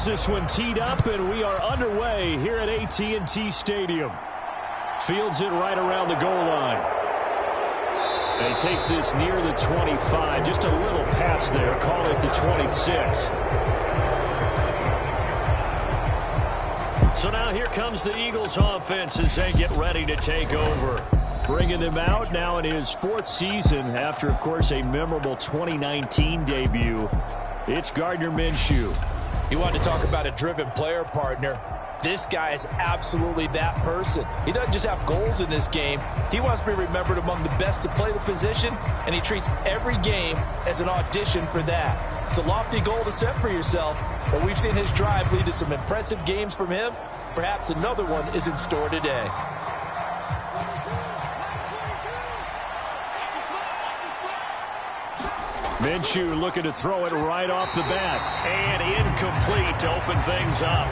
has this one teed up, and we are underway here at AT&T Stadium. Fields it right around the goal line. And he takes this near the 25. Just a little pass there. Call it the 26. So now here comes the Eagles offense as they get ready to take over. Bringing them out now in his fourth season after, of course, a memorable 2019 debut. It's Gardner Minshew. You want to talk about a driven player, partner. This guy is absolutely that person. He doesn't just have goals in this game. He wants to be remembered among the best to play the position, and he treats every game as an audition for that. It's a lofty goal to set for yourself, but we've seen his drive lead to some impressive games from him. Perhaps another one is in store today. Minshew looking to throw it right off the bat. And incomplete to open things up.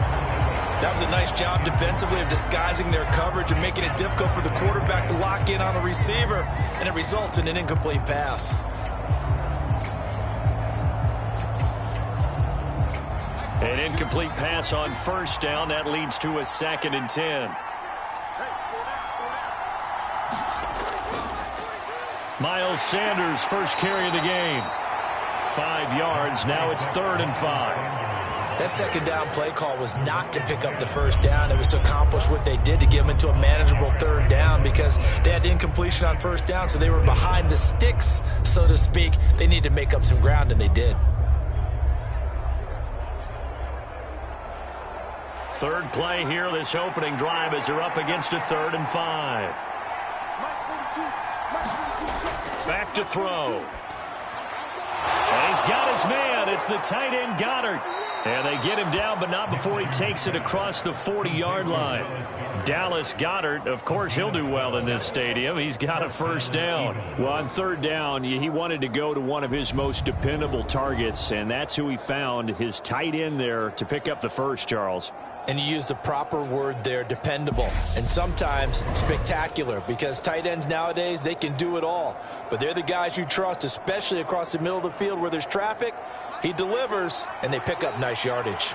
That was a nice job defensively of disguising their coverage and making it difficult for the quarterback to lock in on the receiver. And it results in an incomplete pass. An incomplete pass on first down. That leads to a 2nd and 10. Miles Sanders, first carry of the game. 5 yards. Now it's 3rd and 5. That second down play call was not to pick up the first down. It was to accomplish what they did to get them into a manageable 3rd down because they had incompletion on first down, so they were behind the sticks, so to speak. They needed to make up some ground, and they did. Third play here, this opening drive as they're up against a 3rd and 5. Back to throw. And he's got his man. It's the tight end Goddard. And they get him down, but not before he takes it across the 40-yard line. Dallas Goedert, of course, he'll do well in this stadium. He's got a first down. Well, on 3rd down, he wanted to go to one of his most dependable targets, and that's who he found, his tight end there, to pick up the first, Charles. And you use the proper word there, dependable, and sometimes spectacular, because tight ends nowadays, they can do it all. But they're the guys you trust, especially across the middle of the field where there's traffic. He delivers, and they pick up nice yardage.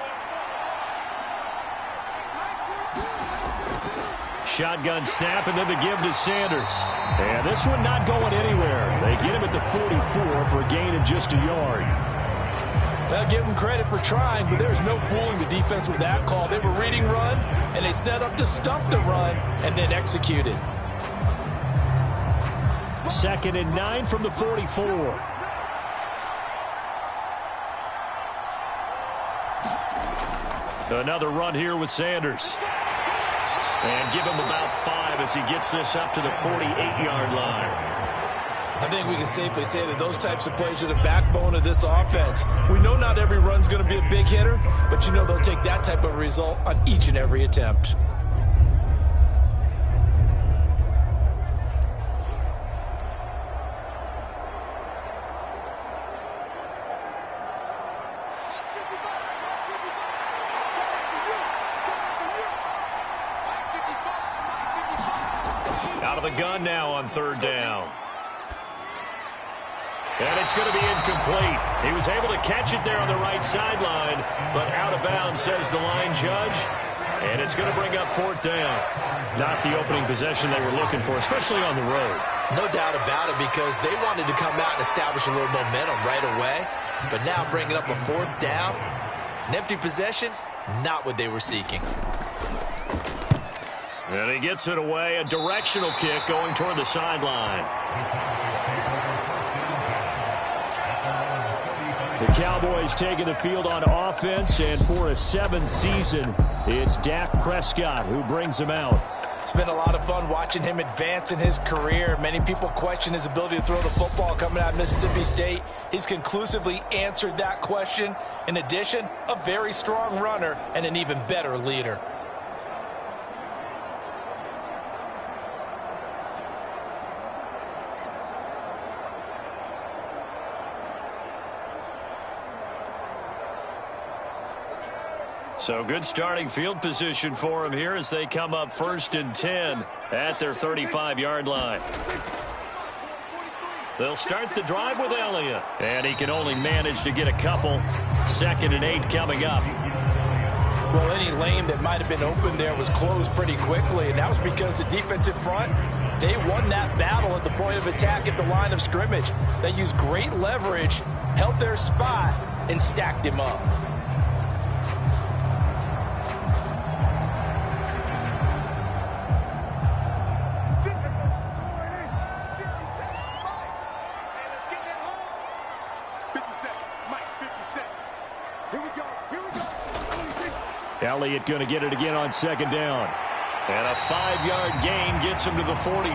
Shotgun snap, and then the give to Sanders. And this one not going anywhere. They get him at the 44 for a gain of just a yard. Well, give them credit for trying, but there's no fooling the defense with that call. They were reading run, and they set up to stuff the run, and then executed. 2nd and 9 from the 44. Another run here with Sanders. And give him about 5 as he gets this up to the 48-yard line. I think we can safely say that those types of plays are the backbone of this offense. We know not every run's going to be a big hitter, but you know they'll take that type of result on each and every attempt. Out of the gun now on 3rd down. And it's going to be incomplete. He was able to catch it there on the right sideline, but out of bounds, says the line judge. And it's going to bring up 4th down. Not the opening possession they were looking for, especially on the road. No doubt about it, because they wanted to come out and establish a little momentum right away. But now bringing up a 4th down, an empty possession, not what they were seeking. And he gets it away, a directional kick going toward the sideline. The Cowboys taking the field on offense, and for a 7th season, it's Dak Prescott who brings them out. It's been a lot of fun watching him advance in his career. Many people question his ability to throw the football coming out of Mississippi State. He's conclusively answered that question. In addition, a very strong runner and an even better leader. So good starting field position for him here as they come up 1st and 10 at their 35-yard line. They'll start the drive with Elliott. And he can only manage to get a couple. 2nd and 8 coming up. Well, any lane that might have been open there was closed pretty quickly, and that was because the defensive front, they won that battle at the point of attack at the line of scrimmage. They used great leverage, held their spot, and stacked him up. Elliott going to get it again on second down. And a 5-yard gain gets him to the 42.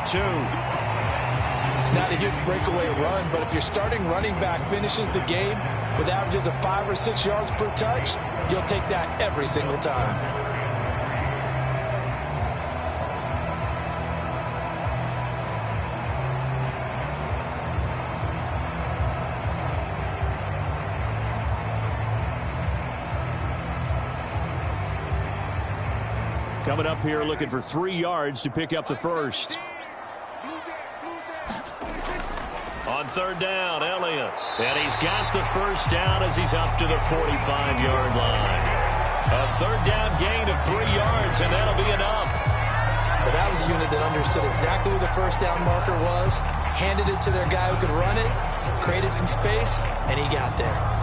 It's not a huge breakaway run, but if your starting running back finishes the game with averages of 5 or 6 yards per touch, you'll take that every single time. Coming up here looking for 3 yards to pick up the first. On third down, Elliott. And he's got the first down as he's up to the 45-yard line. A third down gain of 3 yards, and that'll be enough. But that was a unit that understood exactly where the first down marker was, handed it to their guy who could run it, created some space, and he got there.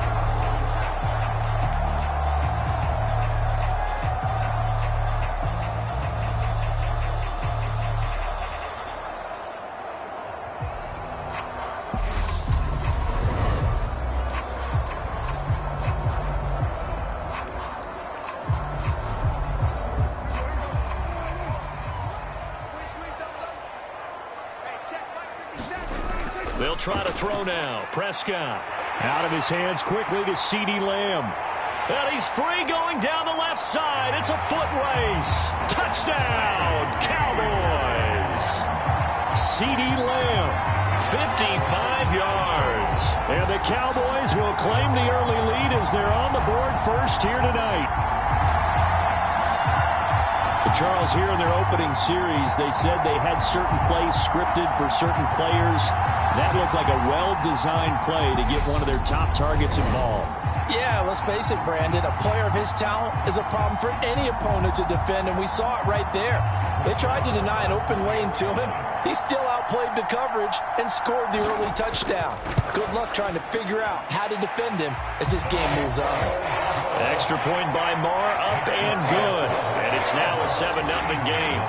They'll try to throw now. Prescott out of his hands quickly to CeeDee Lamb. And he's free going down the left side. It's a foot race. Touchdown, Cowboys. CeeDee Lamb, 55 yards. And the Cowboys will claim the early lead as they're on the board first here tonight. Charles, here in their opening series, they said they had certain plays scripted for certain players. That looked like a well-designed play to get one of their top targets involved. Yeah, let's face it, Brandon. A player of his talent is a problem for any opponent to defend, and we saw it right there. They tried to deny an open lane to him. He still outplayed the coverage and scored the early touchdown. Good luck trying to figure out how to defend him as this game moves on. Extra point by Marr, up and good. And it's now a 7-0 game.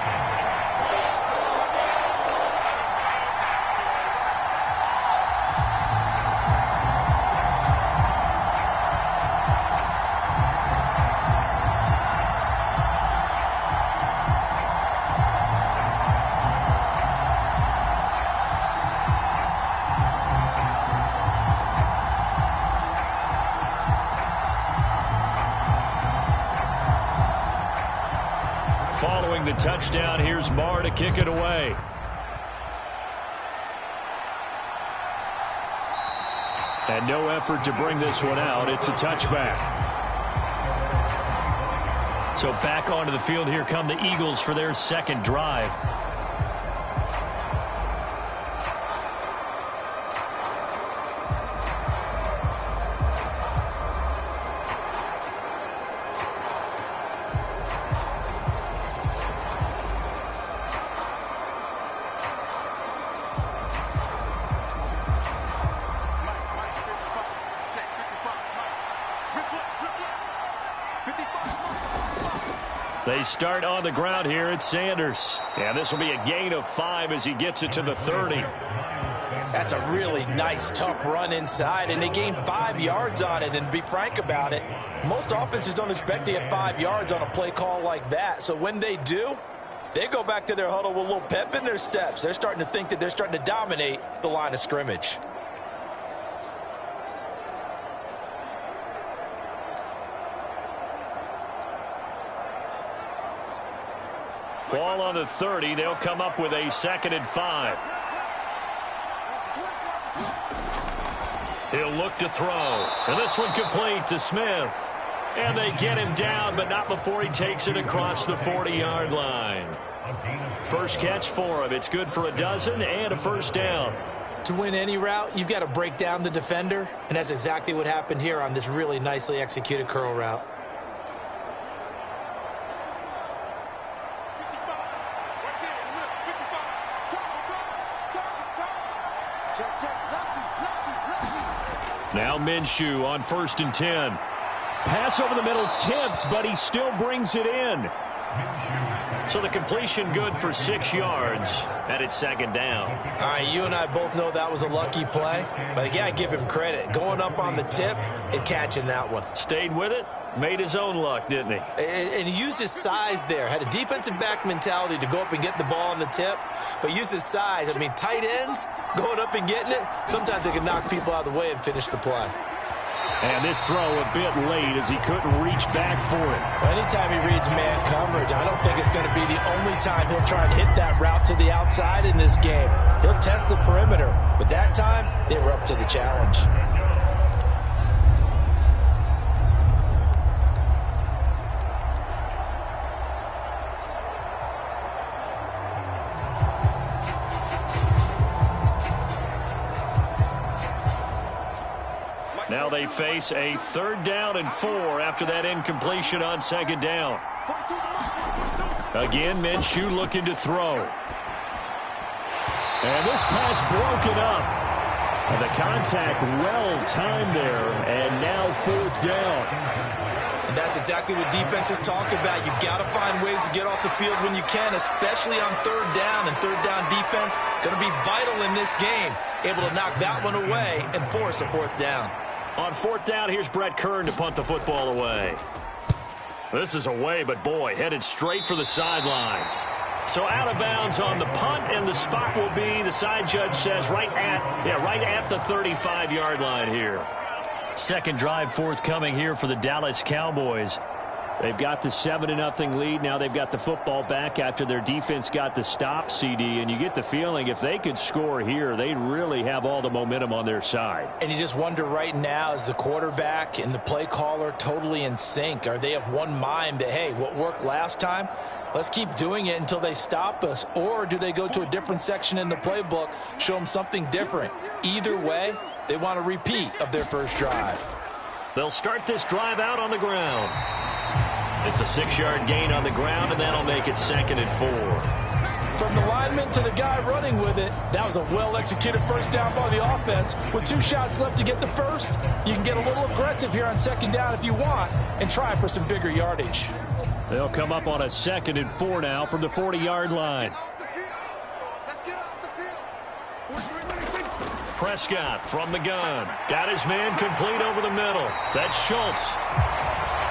Following the touchdown, here's Marr to kick it away. And no effort to bring this one out. It's a touchback. So back onto the field, here come the Eagles for their second drive. They start on the ground here at Sanders. And this will be a gain of 5 as he gets it to the 30. That's a really nice, tough run inside, and they gained 5 yards on it. And to be frank about it, most offenses don't expect to get 5 yards on a play call like that. So when they do, they go back to their huddle with a little pep in their steps. They're starting to think that they're starting to dominate the line of scrimmage. Ball on the 30. They'll come up with a 2nd and 5. He'll look to throw. And this one complete to Smith. And they get him down, but not before he takes it across the 40-yard line. First catch for him. It's good for a dozen and a first down. To win any route, you've got to break down the defender, and that's exactly what happened here on this really nicely executed curl route. Now Minshew on 1st and 10. Pass over the middle tipped, but he still brings it in. So the completion good for 6 yards, and it's 2nd down. All right, you and I both know that was a lucky play, but again, I give him credit. Going up on the tip and catching that one. Stayed with it, made his own luck, didn't he? And he used his size there. Had a defensive back mentality to go up and get the ball on the tip, but used his size. I mean, tight ends going up and getting it, sometimes they can knock people out of the way and finish the play. And this throw a bit late as he couldn't reach back for it. Anytime he reads man coverage, I don't think it's going to be the only time he'll try and hit that route to the outside in this game. He'll test the perimeter, but that time, they were up to the challenge. Now they face a 3rd down and 4 after that incompletion on 2nd down. Again, Minshew looking to throw. And this pass broken up. And the contact well timed there, and now 4th down. And that's exactly what defenses talk about. You've got to find ways to get off the field when you can, especially on 3rd down. And 3rd down defense going to be vital in this game. Able to knock that one away and force a 4th down. On 4th down, here's Brett Kern to punt the football away. This is away, but boy, headed straight for the sidelines. So out of bounds on the punt, and the spot will be, the side judge says, right at the 35-yard line here. Second drive forthcoming here for the Dallas Cowboys. They've got the 7-0 lead. Now they've got the football back after their defense got the stop, CD. And you get the feeling if they could score here, they'd really have all the momentum on their side. And you just wonder right now, is the quarterback and the play caller totally in sync? Are they of one mind that, hey, what worked last time, let's keep doing it until they stop us? Or do they go to a different section in the playbook, show them something different? Either way, they want a repeat of their first drive. They'll start this drive out on the ground. It's a 6-yard gain on the ground, and that'll make it 2nd and 4. From the lineman to the guy running with it, that was a well-executed first down by the offense. With 2 shots left to get the first, you can get a little aggressive here on 2nd down if you want and try for some bigger yardage. They'll come up on a 2nd and 4 now from the 40-yard line. Prescott from the gun. Got his man complete over the middle. That's Schultz.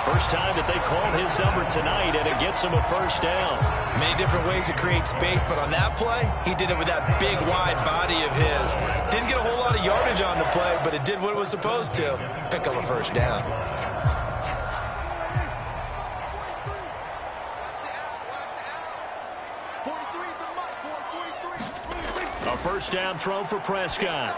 First time that they called his number tonight, and it gets him a first down. Many different ways to create space, but on that play, he did it with that big, wide body of his. Didn't get a whole lot of yardage on the play, but it did what it was supposed to. Pick up a first down. A first down throw for Prescott.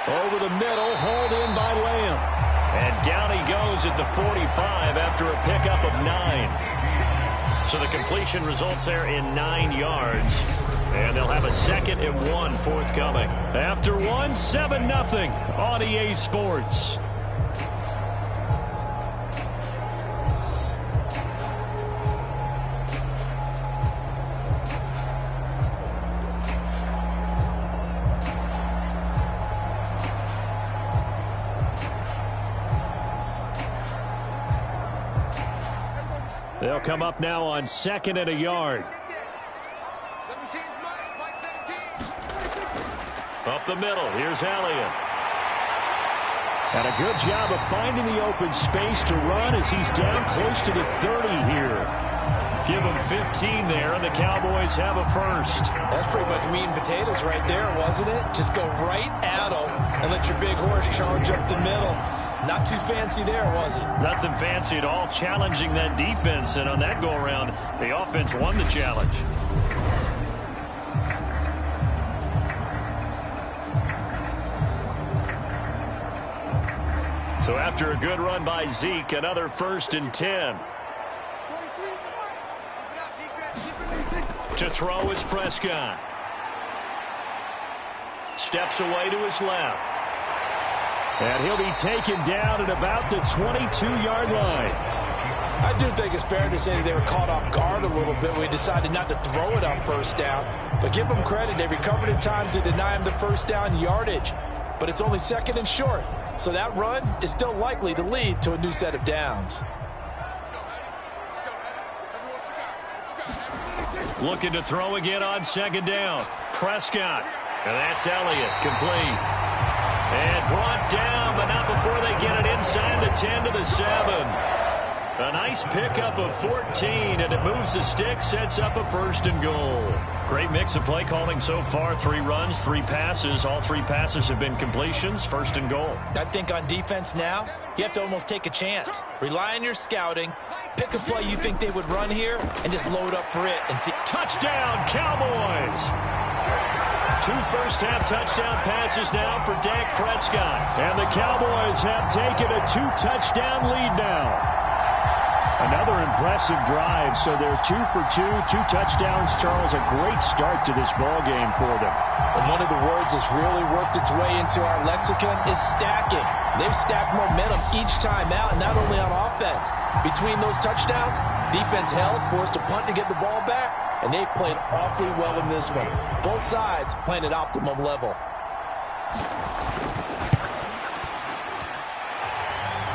Over the middle, hauled in by Lamb. And down he goes at the 45 after a pickup of 9. So the completion results there in 9 yards. And they'll have a 2nd and 1 forthcoming. After 1, 7-0 on EA Sports. They'll come up now on 2nd and a yard. Up the middle, here's Elliott. And a good job of finding the open space to run as he's down close to the 30 here. Give him 15 there, and the Cowboys have a first. That's pretty much meat and potatoes right there, wasn't it? Just go right at him and let your big horse charge up the middle. Not too fancy there, was it? Nothing fancy at all, challenging that defense, and on that go-around, the offense won the challenge. So after a good run by Zeke, another 1st and 10. To throw is Prescott. Steps away to his left. And he'll be taken down at about the 22-yard line. I do think it's fair to say that they were caught off guard a little bit when we decided not to throw it on first down. But give them credit. They recovered in time to deny him the first down yardage. But it's only 2nd and short. So that run is still likely to lead to a new set of downs. Looking to throw again on 2nd down. Prescott. And that's Elliott. Complete. And brought down, but not before they get it inside the 10 to the 7. A nice pickup of 14, and it moves the stick, sets up a 1st and goal. Great mix of play calling so far. 3 runs, 3 passes. All 3 passes have been completions. 1st and goal. I think on defense now, you have to almost take a chance. Rely on your scouting. Pick a play you think they would run here, and just load up for it and see. Touchdown, Cowboys! 2 first-half touchdown passes now for Dak Prescott. And the Cowboys have taken a 2-touchdown lead now. Another impressive drive, so they're 2 for 2, 2 touchdowns. Charles, a great start to this ball game for them. And one of the words that's really worked its way into our lexicon is stacking. They've stacked momentum each time out, and not only on offense. Between those touchdowns, defense held, forced a punt to get the ball back, and they've played awfully well in this one. Both sides playing at optimum level.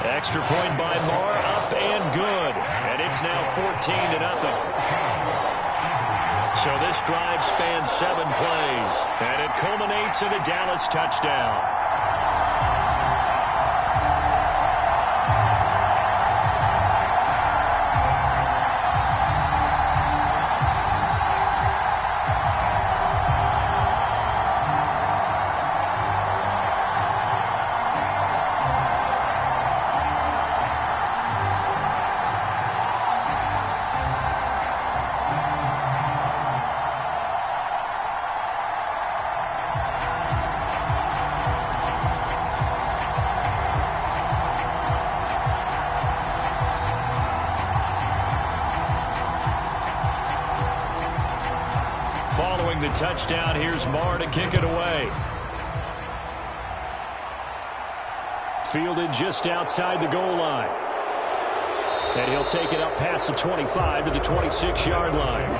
Extra point by Marr, up and good. And it's now 14-0. So this drive spans 7 plays, and it culminates in a Dallas touchdown. Following the touchdown, here's Marr to kick it away. Fielded just outside the goal line. And he'll take it up past the 25 to the 26-yard line.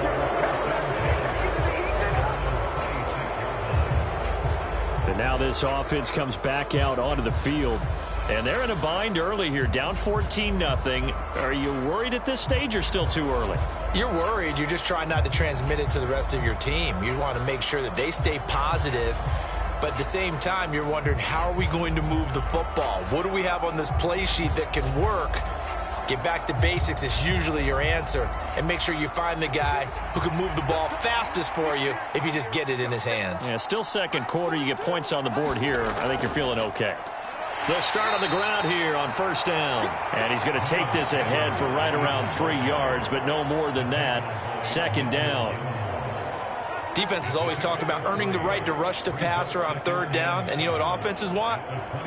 And now this offense comes back out onto the field. And they're in a bind early here, down 14-0. Are you worried at this stage or still too early? You're worried. You're just trying not to transmit it to the rest of your team. You want to make sure that they stay positive. But at the same time, you're wondering, how are we going to move the football? What do we have on this play sheet that can work? Get back to basics is usually your answer. And make sure you find the guy who can move the ball fastest for you if you just get it in his hands. Yeah, still 2nd quarter. You get points on the board here. I think you're feeling okay. They'll start on the ground here on 1st down. And he's going to take this ahead for right around 3 yards, but no more than that. 2nd down. Defense has always talked about earning the right to rush the passer on 3rd down. And you know what offenses want?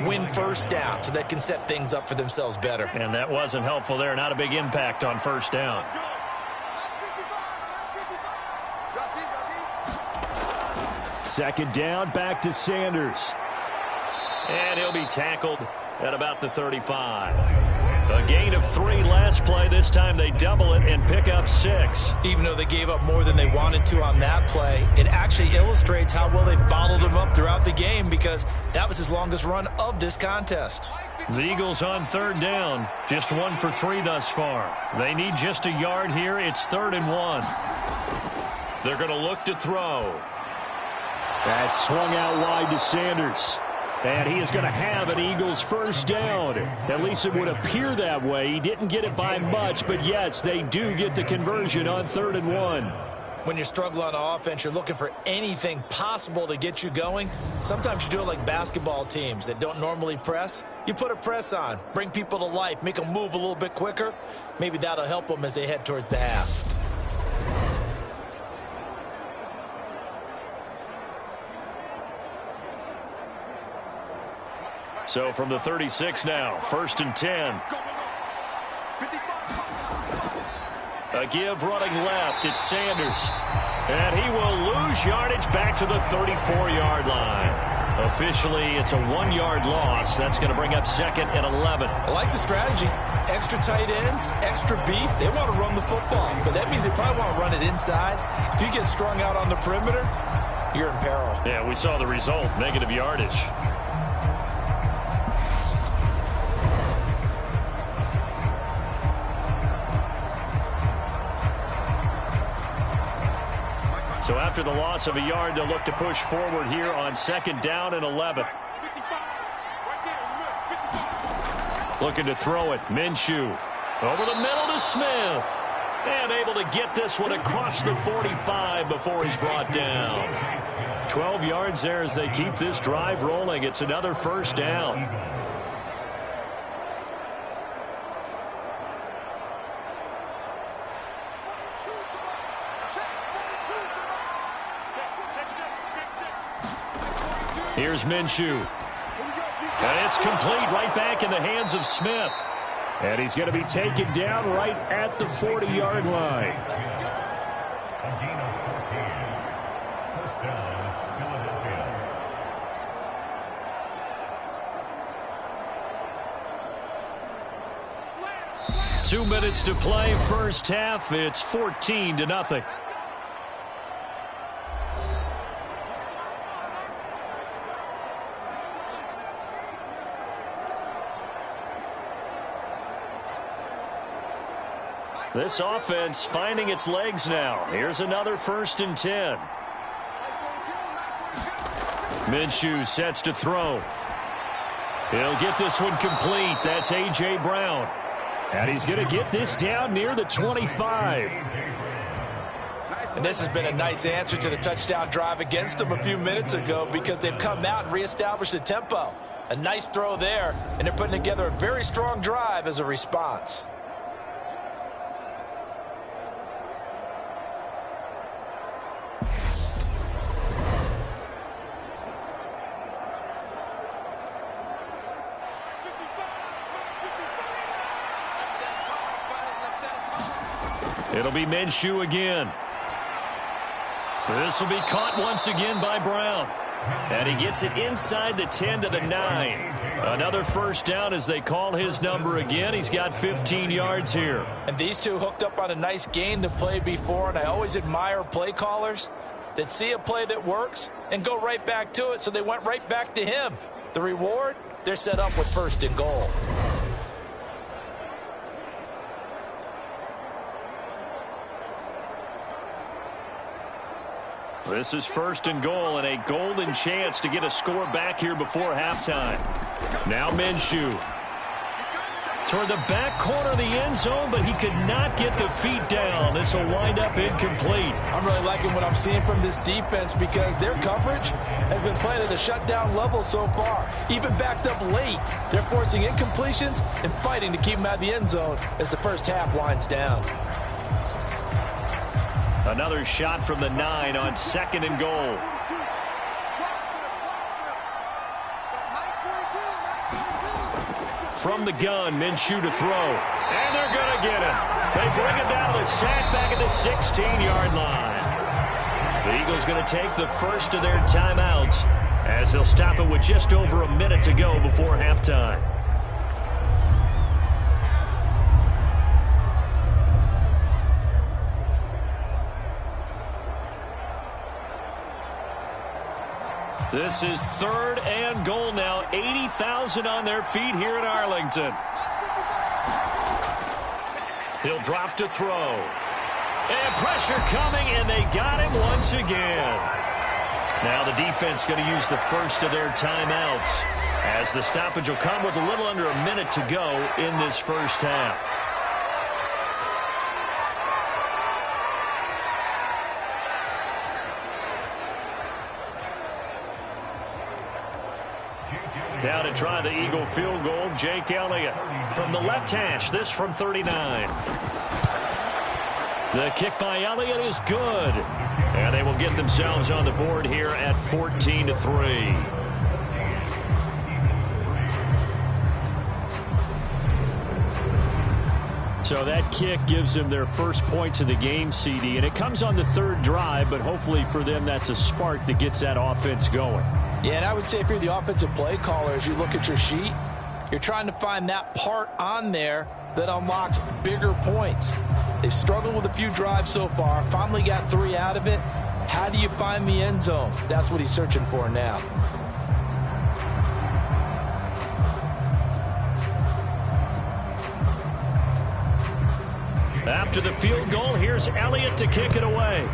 Win 1st down so they can set things up for themselves better. And that wasn't helpful there. Not a big impact on 1st down. Second down, back to Sanders. And he'll be tackled at about the 35. A gain of 3 last play. This time they double it and pick up 6. Even though they gave up more than they wanted to on that play, it actually illustrates how well they bottled him up throughout the game, because that was his longest run of this contest. The Eagles on 3rd down. Just 1 for 3 thus far. They need just a yard here. It's 3rd and 1. They're going to look to throw. That's swung out wide to Sanders. And he is going to have an Eagles 1st down. At least it would appear that way. He didn't get it by much, but yes, they do get the conversion on 3rd and 1. When you're struggling on offense, you're looking for anything possible to get you going. Sometimes you do it like basketball teams that don't normally press. You put a press on, bring people to life, make them move a little bit quicker. Maybe that'll help them as they head towards the half. So from the 36 now, 1st and 10. A give running left. It's Sanders. And he will lose yardage back to the 34-yard line. Officially, it's a 1-yard loss. That's going to bring up 2nd and 11. I like the strategy. Extra tight ends, extra beef. They want to run the football, but that means they probably want to run it inside. If you get strung out on the perimeter, you're in peril. Yeah, we saw the result, negative yardage. So after the loss of a yard, they'll look to push forward here on 2nd down and 11. Looking to throw it. Minshew. Over the middle to Smith. And able to get this one across the 45 before he's brought down. 12 yards there as they keep this drive rolling. It's another 1st down. Here's Minshew. And it's complete right back in the hands of Smith. And he's going to be taken down right at the 40-yard line. Two minutes to play, first half. It's 14-0. This offense finding its legs now. Here's another 1st and 10. Minshew sets to throw. He'll get this one complete. That's A.J. Brown. And he's going to get this down near the 25. And this has been a nice answer to the touchdown drive against them a few minutes ago because they've come out and reestablished the tempo. A nice throw there, and they're putting together a very strong drive as a response. It'll be Minshew again. This will be caught once again by Brown. And he gets it inside the 10 to the 9. Another 1st down as they call his number again. He's got 15 yards here. And these two hooked up on a nice game that played before, and I always admire play callers that see a play that works and go right back to it, so they went right back to him. The reward, they're set up with 1st and goal. This is 1st and goal and a golden chance to get a score back here before halftime. Now Minshew. Toward the back corner of the end zone, but he could not get the feet down. This will wind up incomplete. I'm really liking what I'm seeing from this defense because their coverage has been playing at a shutdown level so far. Even backed up late, they're forcing incompletions and fighting to keep them out of the end zone as the first half winds down. Another shot from the 9 on 2nd and goal. From the gun, Minshew to throw. And they're going to get him. They bring him down to the sack back at the 16-yard line. The Eagles going to take the first of their timeouts as they'll stop it with just over a minute to go before halftime. This is 3rd and goal now. 80,000 on their feet here in Arlington. He'll drop to throw. And pressure coming, and they got him once again. Now the defense going to use the first of their timeouts as the stoppage will come with a little under a minute to go in this first half. Now to try the Eagle field goal, Jake Elliott. From the left hash, this from 39. The kick by Elliott is good. And they will get themselves on the board here at 14-3. So that kick gives them their first points of the game, CD, and it comes on the third drive, but hopefully for them that's a spark that gets that offense going. Yeah, and I would say if you're the offensive play caller, as you look at your sheet, you're trying to find that part on there that unlocks bigger points. They've struggled with a few drives so far, finally got 3 out of it. How do you find the end zone? That's what he's searching for now. After the field goal, here's Elliott to kick it away.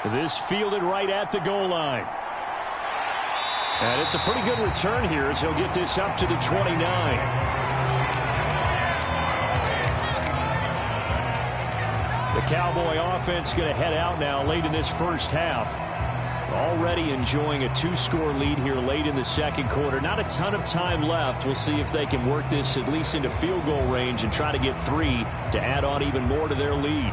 This fielded right at the goal line. And it's a pretty good return here as he'll get this up to the 29. The Cowboy offense going to head out now late in this first half. Already enjoying a 2-score lead here late in the second quarter. Not a ton of time left. We'll see if they can work this at least into field goal range and try to get 3 to add on even more to their lead.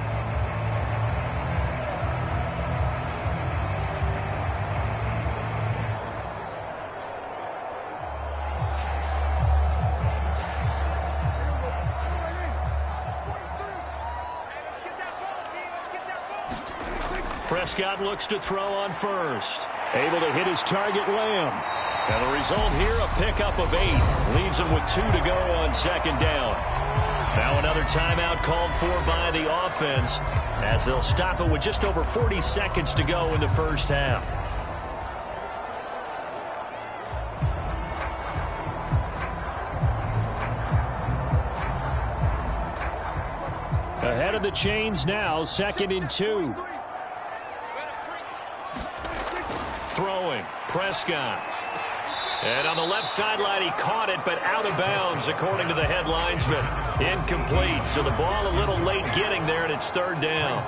Prescott looks to throw on first. Able to hit his target, Lamb. And the result here, a pickup of 8. Leaves him with 2 to go on second down. Now another timeout called for by the offense as they'll stop it with just over 40 seconds to go in the first half. Ahead of the chains now, 2nd and 2. Throwing, Prescott. And on the left sideline, he caught it, but out of bounds, according to the head linesman. Incomplete, so the ball a little late getting there, and it's 3rd down.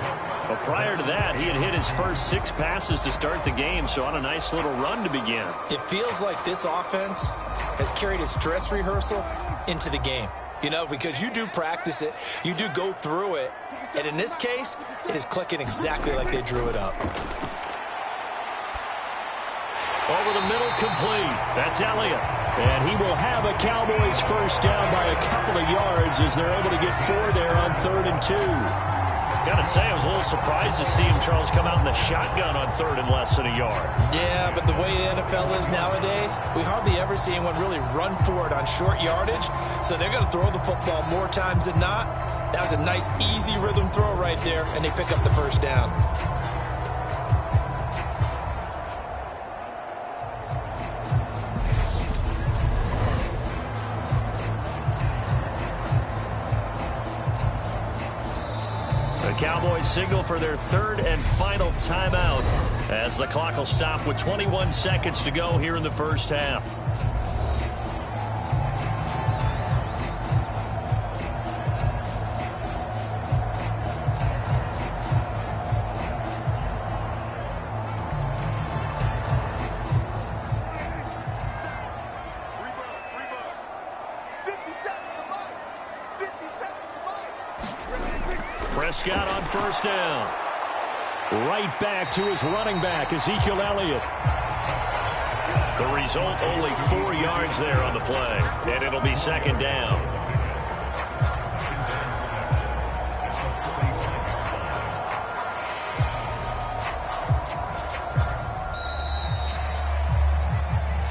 But prior to that, he had hit his first 6 passes to start the game, so on a nice little run to begin. It feels like this offense has carried its dress rehearsal into the game. You know, because you do practice it, you do go through it, and in this case, it is clicking exactly like they drew it up. Over the middle, complete. That's Elliott. And he will have a Cowboys first down by a couple of yards as they're able to get 4 there on 3rd and 2. Got to say, I was a little surprised to see him, Charles, come out in the shotgun on 3rd and less than a yard. Yeah, but the way the NFL is nowadays, we hardly ever see anyone really run for it on short yardage. So they're going to throw the football more times than not. That was a nice, easy rhythm throw right there, and they pick up the first down. Cowboys signal for their 3rd and final timeout as the clock will stop with 21 seconds to go here in the first half. Prescott on first down. Right back to his running back, Ezekiel Elliott. The result, only 4 yards there on the play, and it'll be 2nd down.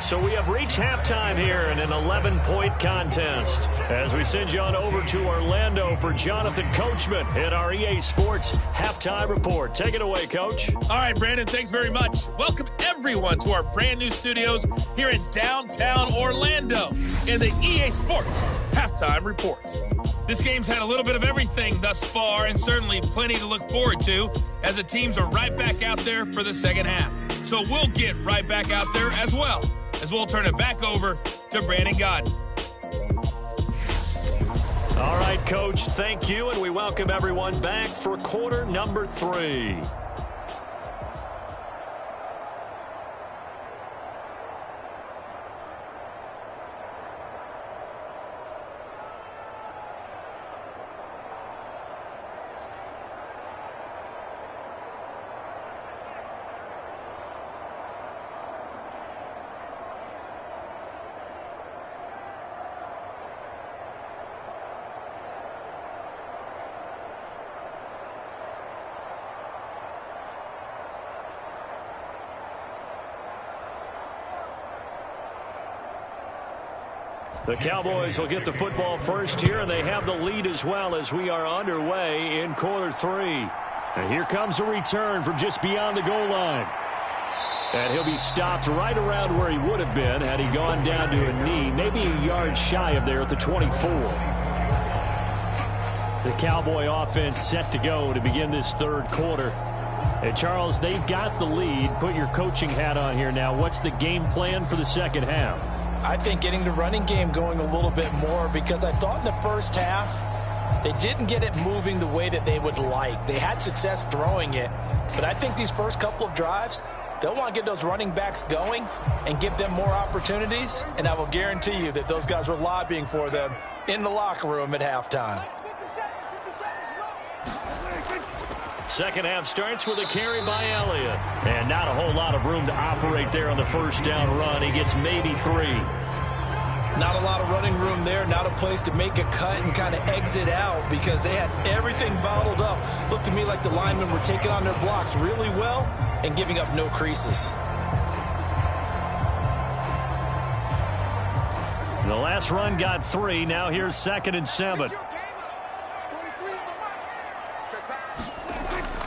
So we have reached halftime here in an 11-point contest as we send you on over to Orlando for Jonathan Coachman in our EA Sports Halftime Report. Take it away, Coach. All right, Brandon, thanks very much. Welcome everyone to our brand new studios here in downtown Orlando in the EA Sports Halftime Report. This game's had a little bit of everything thus far and certainly plenty to look forward to as the teams are right back out there for the second half. So we'll get right back out there as well, as we'll turn it back over to Brandon Godden. All right, Coach, thank you, and we welcome everyone back for quarter number 3. The Cowboys will get the football first here, and they have the lead as well as we are underway in quarter 3. And here comes a return from just beyond the goal line. And he'll be stopped right around where he would have been had he gone down to a knee, maybe a yard shy of there at the 24. The Cowboy offense set to go to begin this third quarter. And, Charles, they've got the lead. Put your coaching hat on here now. What's the game plan for the second half? I think getting the running game going a little bit more, because I thought in the first half they didn't get it moving the way that they would like. They had success throwing it, but I think these first couple of drives, they'll want to get those running backs going and give them more opportunities, and I will guarantee you that those guys were lobbying for them in the locker room at halftime. Second half starts with a carry by Elliott. And not a whole lot of room to operate there on the first down run. He gets maybe 3. Not a lot of running room there, not a place to make a cut and kind of exit out because they had everything bottled up. Looked to me like the linemen were taking on their blocks really well and giving up no creases. The last run got 3. Now here's 2nd and 7.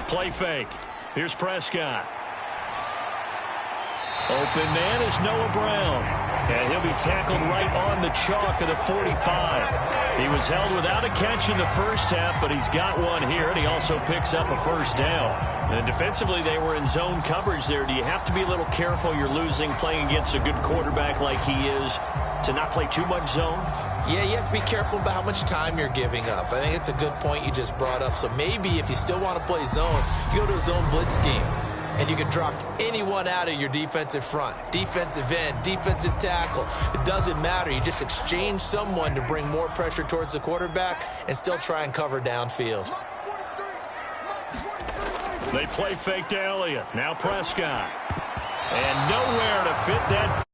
Play fake. Here's Prescott. Open man is Noah Brown. And he'll be tackled right on the chalk of the 45. He was held without a catch in the first half, but he's got one here, and he also picks up a first down. And defensively, they were in zone coverage there. Do you have to be a little careful? You're losing, playing against a good quarterback like he is, to not play too much zone? Yeah, you have to be careful about how much time you're giving up. I think it's a good point you just brought up. So maybe if you still want to play zone, you go to a zone blitz scheme. And you can drop anyone out of your defensive front. Defensive end, defensive tackle. It doesn't matter. You just exchange someone to bring more pressure towards the quarterback and still try and cover downfield. They play fake to Elliott. Now Prescott. And nowhere to fit that